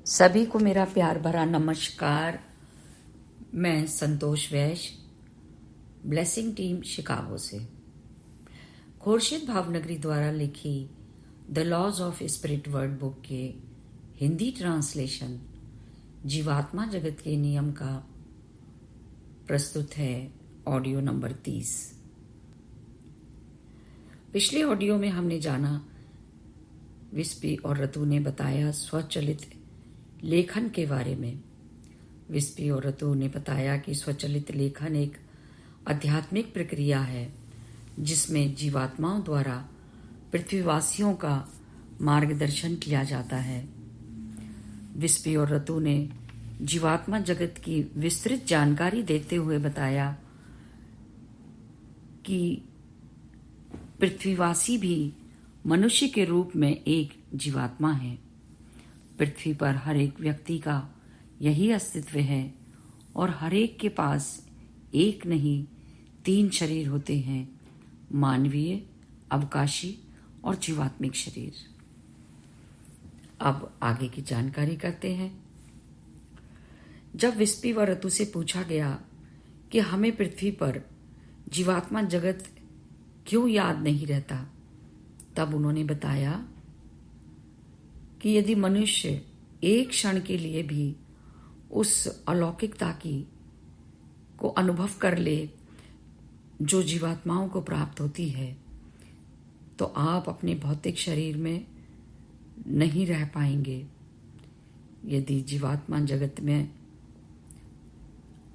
सभी को मेरा प्यार भरा नमस्कार। मैं संतोष वैश्य, ब्लेसिंग टीम शिकागो से। खुर्शीद भावनगरी द्वारा लिखी the laws of spirit world book के हिंदी ट्रांसलेशन जीवात्मा जगत के नियम का प्रस्तुत है ऑडियो नंबर 30। पिछले ऑडियो में हमने जाना, विस्पी और रतु ने बताया स्वचलित लेखन के बारे में। विस्पी और रतु ने बताया कि स्वचलित लेखन एक आध्यात्मिक प्रक्रिया है जिसमें जीवात्माओं द्वारा पृथ्वीवासियों का मार्गदर्शन किया जाता है। विस्पी और रतु ने जीवात्मा जगत की विस्तृत जानकारी देते हुए बताया कि पृथ्वीवासी भी मनुष्य के रूप में एक जीवात्मा है। पृथ्वी पर हर एक व्यक्ति का यही अस्तित्व है और हर एक के पास एक नहीं 3 शरीर होते हैं, मानवीय, अवकाशी और जीवात्मिक शरीर। अब आगे की जानकारी करते हैं। जब विस्पी व रतु से पूछा गया कि हमें पृथ्वी पर जीवात्मा जगत क्यों याद नहीं रहता, तब उन्होंने बताया कि यदि मनुष्य एक क्षण के लिए भी उस अलौकिकता को अनुभव कर ले जो जीवात्माओं को प्राप्त होती है, तो आप अपने भौतिक शरीर में नहीं रह पाएंगे। यदि जीवात्मा जगत में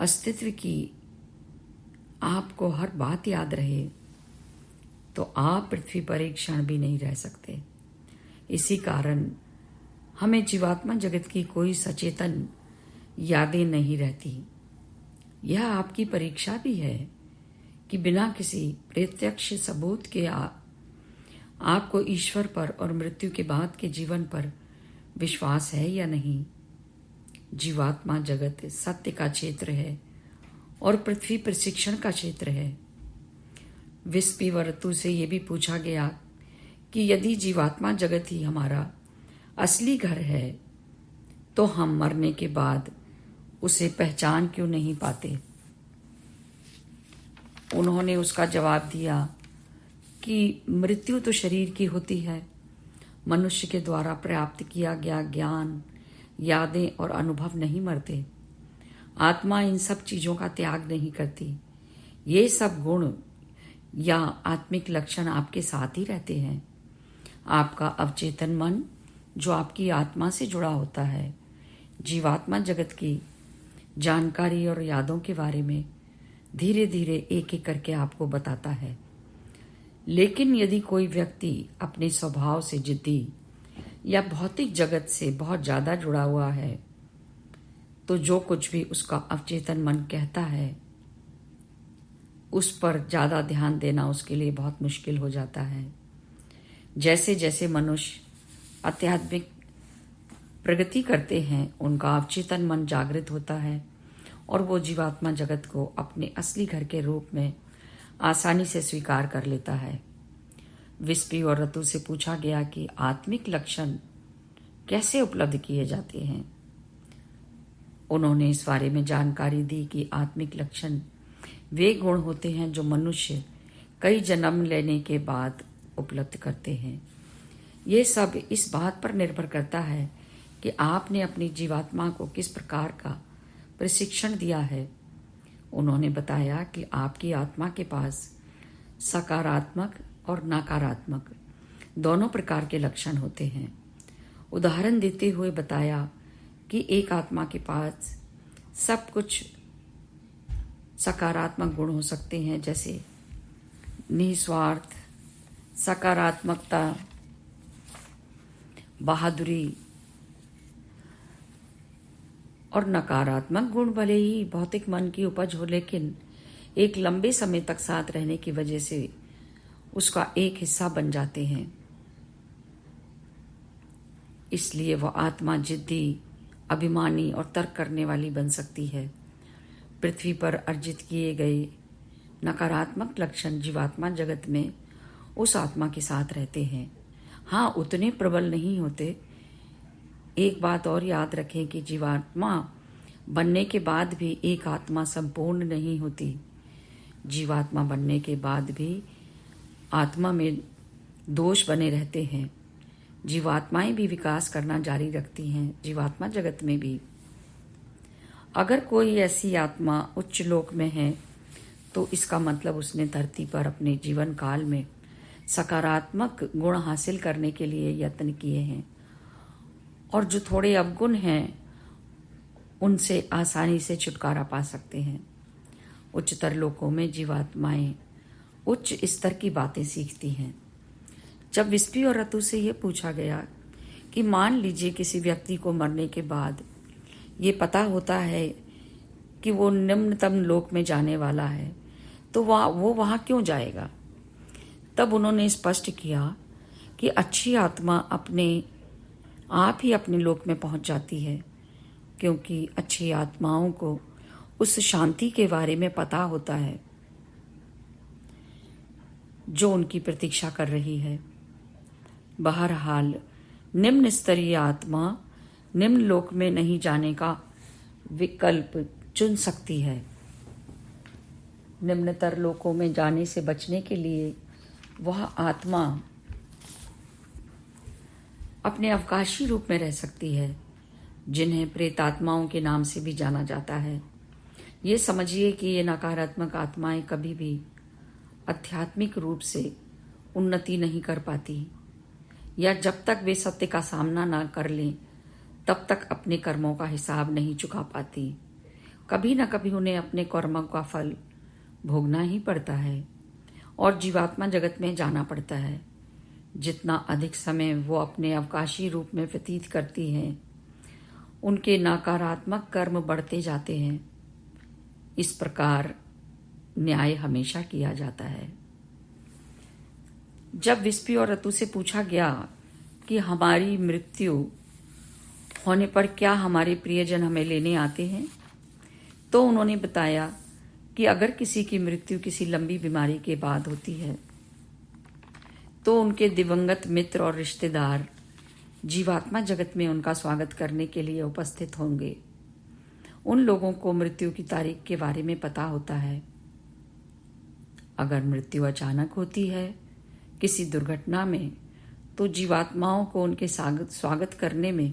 अस्तित्व की आपको हर बात याद रहे तो आप पृथ्वी पर एक क्षण भी नहीं रह सकते। इसी कारण हमें जीवात्मा जगत की कोई सचेतन यादें नहीं रहती। यह आपकी परीक्षा भी है कि बिना किसी प्रत्यक्ष सबूत के आपको ईश्वर पर और मृत्यु के बाद के जीवन पर विश्वास है या नहीं। जीवात्मा जगत सत्य का क्षेत्र है और पृथ्वी प्रशिक्षण का क्षेत्र है। विस्पी व रतु से यह भी पूछा गया कि यदि जीवात्मा जगत ही हमारा असली घर है तो हम मरने के बाद उसे पहचान क्यों नहीं पाते। उन्होंने उसका जवाब दिया कि मृत्यु तो शरीर की होती है, मनुष्य के द्वारा प्राप्त किया गया ज्ञान, यादें और अनुभव नहीं मरते। आत्मा इन सब चीजों का त्याग नहीं करती। ये सब गुण या आत्मिक लक्षण आपके साथ ही रहते हैं। आपका अवचेतन मन जो आपकी आत्मा से जुड़ा होता है, जीवात्मा जगत की जानकारी और यादों के बारे में धीरे धीरे एक एक करके आपको बताता है। लेकिन यदि कोई व्यक्ति अपने स्वभाव से जिद्दी या भौतिक जगत से बहुत ज्यादा जुड़ा हुआ है, तो जो कुछ भी उसका अवचेतन मन कहता है उस पर ज्यादा ध्यान देना उसके लिए बहुत मुश्किल हो जाता है। जैसे जैसे मनुष्य आध्यात्मिक प्रगति करते हैं, उनका अवचेतन मन जागृत होता है और वो जीवात्मा जगत को अपने असली घर के रूप में आसानी से स्वीकार कर लेता है। विस्पी और रतु से पूछा गया कि आत्मिक लक्षण कैसे उपलब्ध किए जाते हैं। उन्होंने इस बारे में जानकारी दी कि आत्मिक लक्षण वे गुण होते हैं जो मनुष्य कई जन्म लेने के बाद उपलब्ध करते हैं। ये सब इस बात पर निर्भर करता है कि आपने अपनी जीवात्मा को किस प्रकार का प्रशिक्षण दिया है। उन्होंने बताया कि आपकी आत्मा के पास सकारात्मक और नकारात्मक दोनों प्रकार के लक्षण होते हैं। उदाहरण देते हुए बताया कि एक आत्मा के पास सब कुछ सकारात्मक गुण हो सकते हैं, जैसे निस्वार्थ, सकारात्मकता, बहादुरी, और नकारात्मक गुण भले ही भौतिक मन की उपज हो, लेकिन एक लंबे समय तक साथ रहने की वजह से उसका एक हिस्सा बन जाते हैं। इसलिए वह आत्मा जिद्दी, अभिमानी और तर्क करने वाली बन सकती है। पृथ्वी पर अर्जित किए गए नकारात्मक लक्षण जीवात्मा जगत में उस आत्मा के साथ रहते हैं। हाँ, उतने प्रबल नहीं होते एक बात और याद रखें कि जीवात्मा बनने के बाद भी एक आत्मा संपूर्ण नहीं होती। जीवात्मा बनने के बाद भी आत्मा में दोष बने रहते हैं। जीवात्माएं भी विकास करना जारी रखती हैं, जीवात्मा जगत में भी। अगर कोई ऐसी आत्मा उच्च लोक में है तो इसका मतलब उसने धरती पर अपने जीवन काल में सकारात्मक गुण हासिल करने के लिए यत्न किए हैं, और जो थोड़े अवगुण हैं उनसे आसानी से छुटकारा पा सकते हैं। उच्चतर लोकों में जीवात्माएं उच्च स्तर की बातें सीखती हैं। जब विस्पी और रतु से यह पूछा गया कि मान लीजिए किसी व्यक्ति को मरने के बाद ये पता होता है कि वो निम्नतम लोक में जाने वाला है, तो वो वहाँ क्यों जाएगा? तब उन्होंने स्पष्ट किया कि अच्छी आत्मा अपने आप ही अपने लोक में पहुंच जाती है, क्योंकि अच्छी आत्माओं को उस शांति के बारे में पता होता है जो उनकी प्रतीक्षा कर रही है। बहरहाल निम्न स्तरीय आत्मा निम्न लोक में नहीं जाने का विकल्प चुन सकती है। निम्नतर लोकों में जाने से बचने के लिए वह आत्मा अपने अवकाशी रूप में रह सकती है, जिन्हें प्रेतात्माओं के नाम से भी जाना जाता है। ये समझिए कि ये नकारात्मक आत्माएं कभी भी आध्यात्मिक रूप से उन्नति नहीं कर पाती, या जब तक वे सत्य का सामना ना कर लें तब तक अपने कर्मों का हिसाब नहीं चुका पाती। कभी न कभी उन्हें अपने कर्मों का फल भोगना ही पड़ता है और जीवात्मा जगत में जाना पड़ता है। जितना अधिक समय वो अपने अवकाशी रूप में व्यतीत करती हैं, उनके नकारात्मक कर्म बढ़ते जाते हैं। इस प्रकार न्याय हमेशा किया जाता है। जब विस्पी और रतु से पूछा गया कि हमारी मृत्यु होने पर क्या हमारे प्रियजन हमें लेने आते हैं, तो उन्होंने बताया कि अगर किसी की मृत्यु किसी लंबी बीमारी के बाद होती है तो उनके दिवंगत मित्र और रिश्तेदार जीवात्मा जगत में उनका स्वागत करने के लिए उपस्थित होंगे। उन लोगों को मृत्यु की तारीख के बारे में पता होता है। अगर मृत्यु अचानक होती है किसी दुर्घटना में, तो जीवात्माओं को उनके स्वागत करने में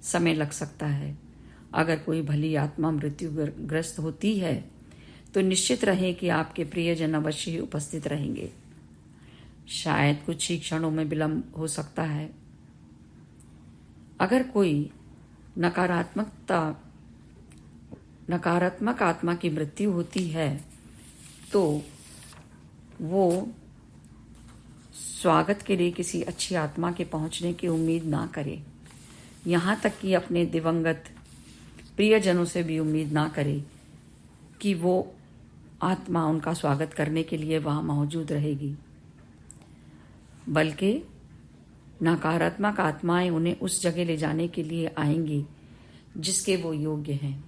समय लग सकता है। अगर कोई भली आत्मा मृत्युग्रस्त होती है तो निश्चित रहे कि आपके प्रियजन अवश्य ही उपस्थित रहेंगे। शायद कुछ ही क्षणों में विलंब हो सकता है। अगर कोई नकारात्मक आत्मा की मृत्यु होती है तो वो स्वागत के लिए किसी अच्छी आत्मा के पहुंचने की उम्मीद ना करे, यहाँ तक कि अपने दिवंगत प्रियजनों से भी उम्मीद ना करे कि वो आत्मा उनका स्वागत करने के लिए वहां मौजूद रहेगी, बल्कि नकारात्मक आत्माएं उन्हें उस जगह ले जाने के लिए आएंगी जिसके वो योग्य हैं।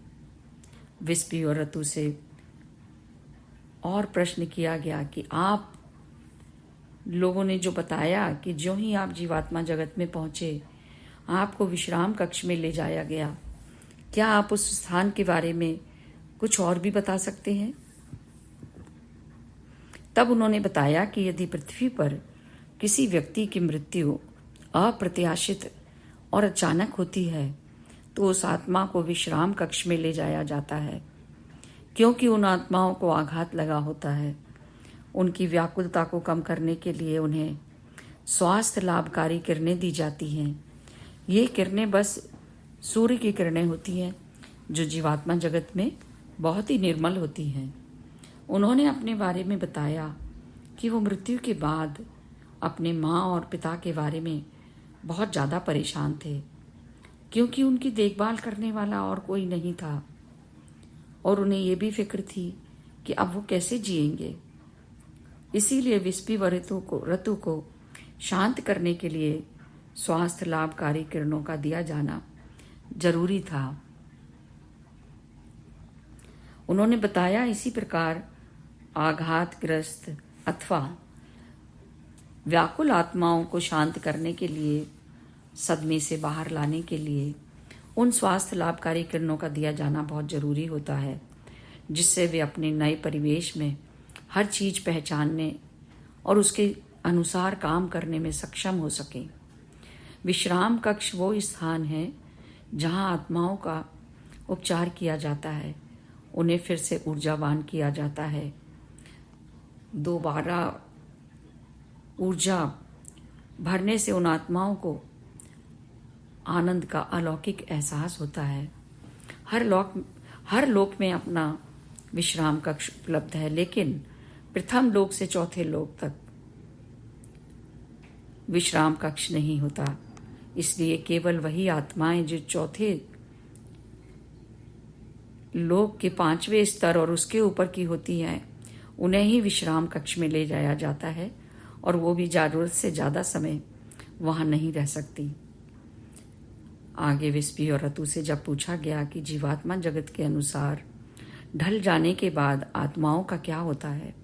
विस्पी और रतु से और प्रश्न किया गया कि आप लोगों ने जो बताया कि ज्यों ही आप जीवात्मा जगत में पहुंचे आपको विश्राम कक्ष में ले जाया गया, क्या आप उस स्थान के बारे में कुछ और भी बता सकते हैं? तब उन्होंने बताया कि यदि पृथ्वी पर किसी व्यक्ति की मृत्यु अप्रत्याशित और अचानक होती है तो उस आत्मा को विश्राम कक्ष में ले जाया जाता है, क्योंकि उन आत्माओं को आघात लगा होता है। उनकी व्याकुलता को कम करने के लिए उन्हें स्वास्थ्य लाभकारी किरणें दी जाती हैं। ये किरणें बस सूर्य की किरणें होती हैं जो जीवात्मा जगत में बहुत ही निर्मल होती हैं। उन्होंने अपने बारे में बताया कि वो मृत्यु के बाद अपने माँ और पिता के बारे में बहुत ज़्यादा परेशान थे, क्योंकि उनकी देखभाल करने वाला और कोई नहीं था, और उन्हें ये भी फिक्र थी कि अब वो कैसे जिएंगे। इसीलिए विस्पी व रतु को शांत करने के लिए स्वास्थ्य लाभकारी किरणों का दिया जाना जरूरी था। उन्होंने बताया इसी प्रकार आघातग्रस्त अथवा व्याकुल आत्माओं को शांत करने के लिए सदमे से बाहर लाने के लिए उन स्वास्थ्य लाभकारी किरणों का दिया जाना बहुत जरूरी होता है, जिससे वे अपने नए परिवेश में हर चीज पहचानने और उसके अनुसार काम करने में सक्षम हो सकें। विश्राम कक्ष वो स्थान है जहां आत्माओं का उपचार किया जाता है, उन्हें फिर से ऊर्जावान किया जाता है। दोबारा ऊर्जा भरने से उन आत्माओं को आनंद का अलौकिक एहसास होता है। हर लोक में अपना विश्राम कक्ष उपलब्ध है, लेकिन प्रथम लोक से चौथे लोक तक विश्राम कक्ष नहीं होता। इसलिए केवल वही आत्माएं जो चौथे लोक के 5वें स्तर और उसके ऊपर की होती हैं, उन्हें ही विश्राम कक्ष में ले जाया जाता है, और वो भी जरूरत से ज्यादा समय वहां नहीं रह सकती। आगे विस्पी और रतु से जब पूछा गया कि जीवात्मा जगत के अनुसार ढल जाने के बाद आत्माओं का क्या होता है,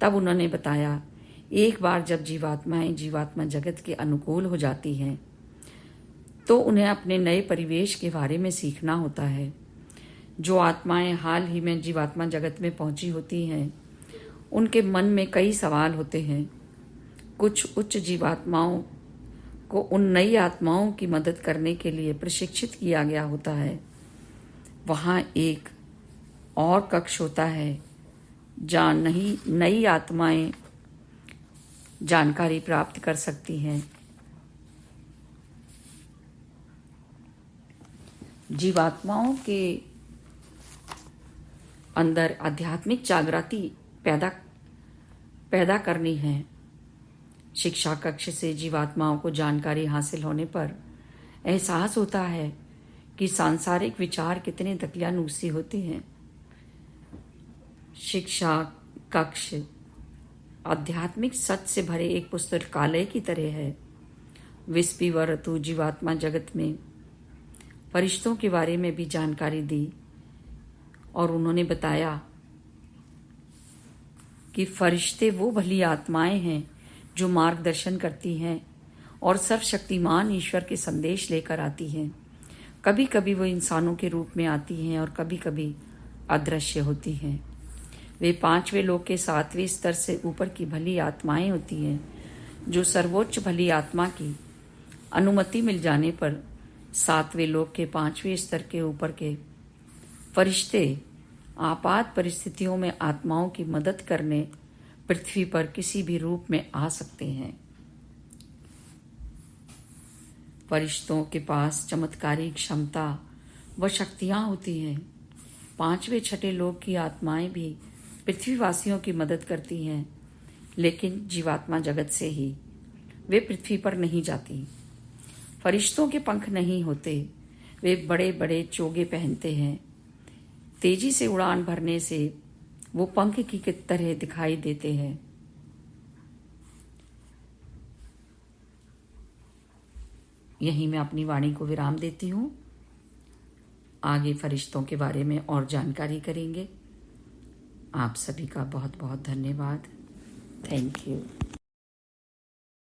तब उन्होंने बताया, एक बार जब जीवात्माएं जीवात्मा जगत के अनुकूल हो जाती हैं तो उन्हें अपने नए परिवेश के बारे में सीखना होता है। जो आत्माएं हाल ही में जीवात्मा जगत में पहुंची होती हैं, उनके मन में कई सवाल होते हैं। कुछ उच्च जीवात्माओं को उन नई आत्माओं की मदद करने के लिए प्रशिक्षित किया गया होता है। वहां एक और कक्ष होता है जहां नई आत्माएं जानकारी प्राप्त कर सकती हैं। जीवात्माओं के अंदर आध्यात्मिक जागृति पैदा करनी है। शिक्षा कक्ष से जीवात्माओं को जानकारी हासिल होने पर एहसास होता है कि सांसारिक विचार कितने दकियानूसी होते हैं। शिक्षा कक्ष आध्यात्मिक सच से भरे एक पुस्तकालय की तरह है। विस्पी व रतु जीवात्मा जगत में फरिश्तों के बारे में भी जानकारी दी, और उन्होंने बताया कि फरिश्ते वो भली आत्माएं हैं जो मार्गदर्शन करती हैं और सर्वशक्तिमान ईश्वर के संदेश लेकर आती हैं। कभी कभी वो इंसानों के रूप में आती हैं और कभी कभी अदृश्य होती हैं। वे 5वें लोक के 7वें स्तर से ऊपर की भली आत्माएं होती हैं, जो सर्वोच्च भली आत्मा की अनुमति मिल जाने पर 7वें लोक के 5वें स्तर के ऊपर के फरिश्ते आपात परिस्थितियों में आत्माओं की मदद करने पृथ्वी पर किसी भी रूप में आ सकते हैं। फरिश्तों के पास चमत्कारी क्षमता व शक्तियां होती हैं। 5वें 6ठे लोक की आत्माएं भी पृथ्वीवासियों की मदद करती हैं, लेकिन जीवात्मा जगत से ही वे पृथ्वी पर नहीं जाती। फरिश्तों के पंख नहीं होते, वे बड़े बड़े चोगे पहनते हैं। तेजी से उड़ान भरने से वो पंख की तरह दिखाई देते हैं। यहीं मैं अपनी वाणी को विराम देती हूँ। आगे फरिश्तों के बारे में और जानकारी करेंगे। आप सभी का बहुत बहुत धन्यवाद। Thank you.